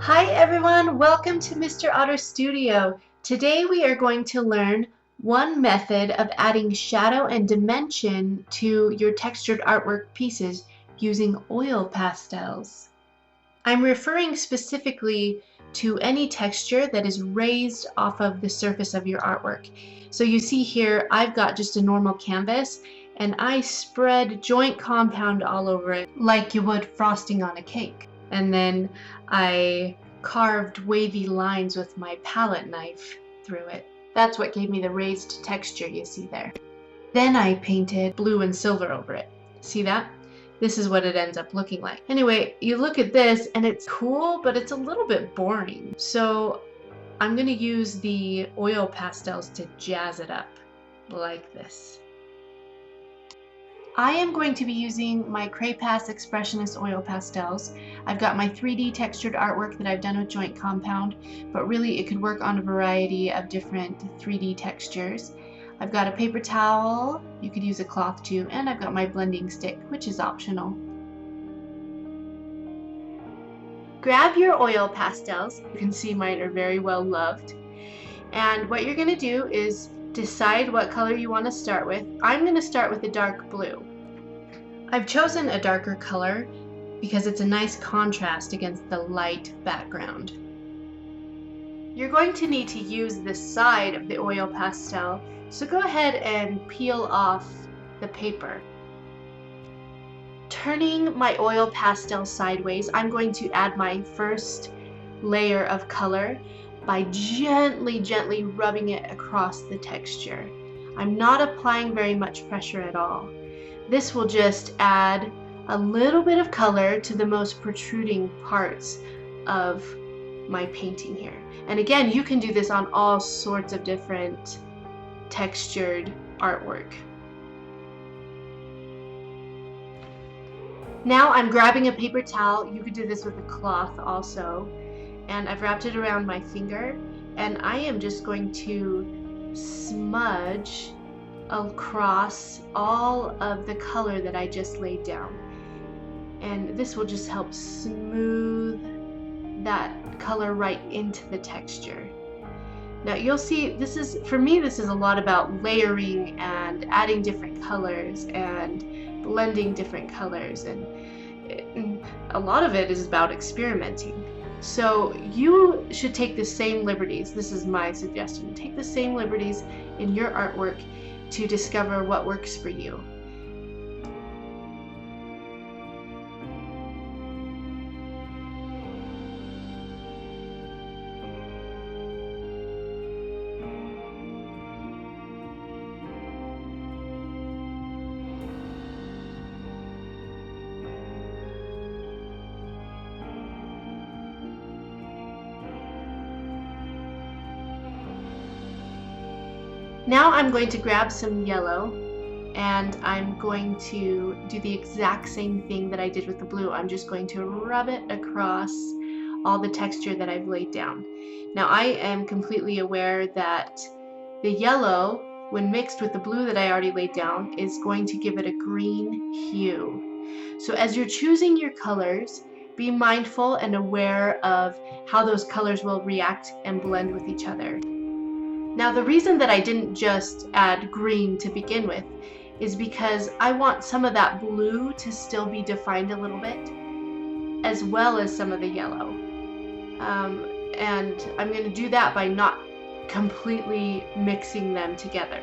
Hi everyone, welcome to Mr. Otter Studio. Today we are going to learn one method of adding shadow and dimension to your textured artwork pieces using oil pastels. I'm referring specifically to any texture that is raised off of the surface of your artwork. So you see here I've got just a normal canvas and I spread joint compound all over it like you would frosting on a cake. And then I carved wavy lines with my palette knife through it. That's what gave me the raised texture you see there. Then I painted blue and silver over it. See that? This is what it ends up looking like. Anyway, you look at this and it's cool, but it's a little bit boring. So I'm going to use the oil pastels to jazz it up like this. I am going to be using my cray-pas expressionist oil pastels. I've got my 3D textured artwork that I've done with joint compound, but really it could work on a variety of different 3D textures. I've got a paper towel, you could use a cloth too, and I've got my blending stick, which is optional. Grab your oil pastels. You can see mine are very well loved. And what you're going to do is decide what color you want to start with. I'm going to start with a dark blue. I've chosen a darker color because it's a nice contrast against the light background. You're going to need to use the side of the oil pastel, so go ahead and peel off the paper. Turning my oil pastel sideways, I'm going to add my first layer of color by gently rubbing it across the texture. I'm not applying very much pressure at all. This will just add a little bit of color to the most protruding parts of my painting here. And again, you can do this on all sorts of different textured artwork. Now I'm grabbing a paper towel. You could do this with a cloth also. And I've wrapped it around my finger, and I am just going to smudge across all of the color that I just laid down. And this will just help smooth that color right into the texture. Now you'll see, for me this is a lot about layering and adding different colors and blending different colors, and a lot of it is about experimenting. So you should take the same liberties. This is my suggestion. Take the same liberties in your artwork to discover what works for you. Now I'm going to grab some yellow and I'm going to do the exact same thing that I did with the blue. I'm just going to rub it across all the texture that I've laid down. Now I am completely aware that the yellow, when mixed with the blue that I already laid down, is going to give it a green hue. So as you're choosing your colors, be mindful and aware of how those colors will react and blend with each other. Now the reason that I didn't just add green to begin with is because I want some of that blue to still be defined a little bit, as well as some of the yellow. And I'm going to do that by not completely mixing them together.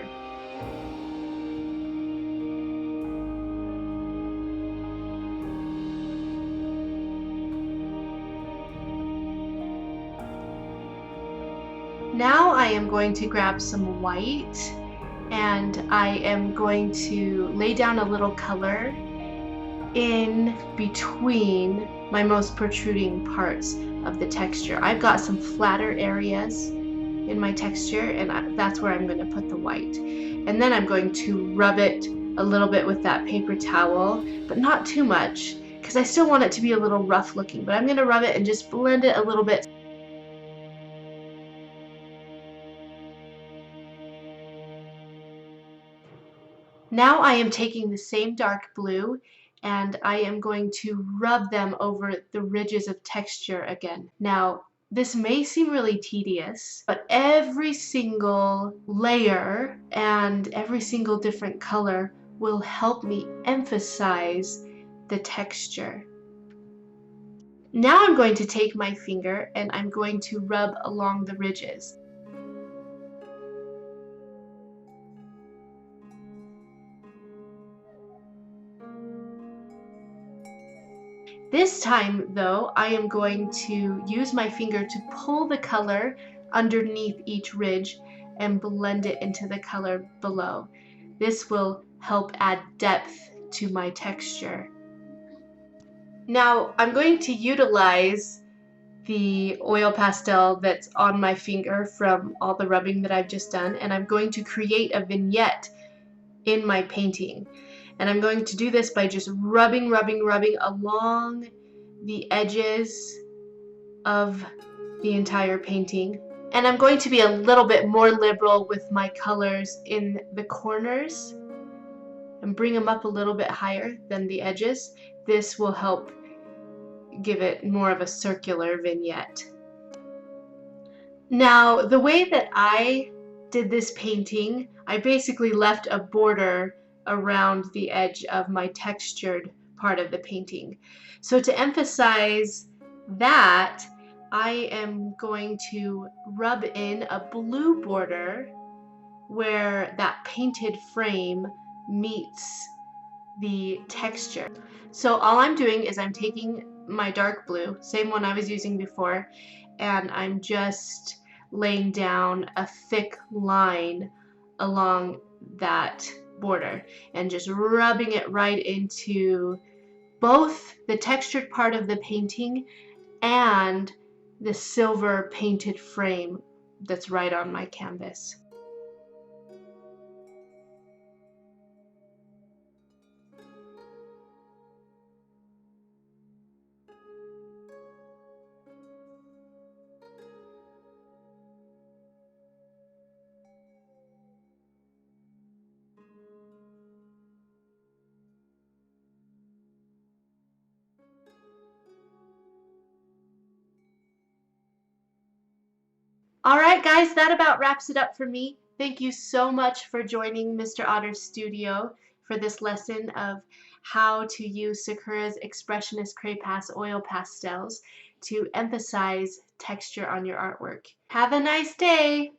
Now I am going to grab some white and I am going to lay down a little color in between my most protruding parts of the texture. I've got some flatter areas in my texture, and that's where I'm going to put the white. And then I'm going to rub it a little bit with that paper towel, but not too much because I still want it to be a little rough looking, but I'm going to rub it and just blend it a little bit. Now I am taking the same dark blue and I am going to rub them over the ridges of texture again. Now, this may seem really tedious, but every single layer and every single different color will help me emphasize the texture. Now I'm going to take my finger and I'm going to rub along the ridges. This time, though, I am going to use my finger to pull the color underneath each ridge and blend it into the color below. This will help add depth to my texture. Now, I'm going to utilize the oil pastel that's on my finger from all the rubbing that I've just done, and I'm going to create a vignette in my painting. And I'm going to do this by just rubbing along the edges of the entire painting. And I'm going to be a little bit more liberal with my colors in the corners and bring them up a little bit higher than the edges. This will help give it more of a circular vignette. Now, the way that I did this painting, I basically left a border around the edge of my textured part of the painting. So to emphasize that, I am going to rub in a blue border where that painted frame meets the texture. So all I'm doing is I'm taking my dark blue, same one I was using before, and I'm just laying down a thick line along that border and just rubbing it right into both the textured part of the painting and the silver painted frame that's right on my canvas. All right, guys, that about wraps it up for me. Thank you so much for joining Mr. Otter's studio for this lesson of how to use Sakura's Expressionist Cray-pas oil pastels to emphasize texture on your artwork. Have a nice day!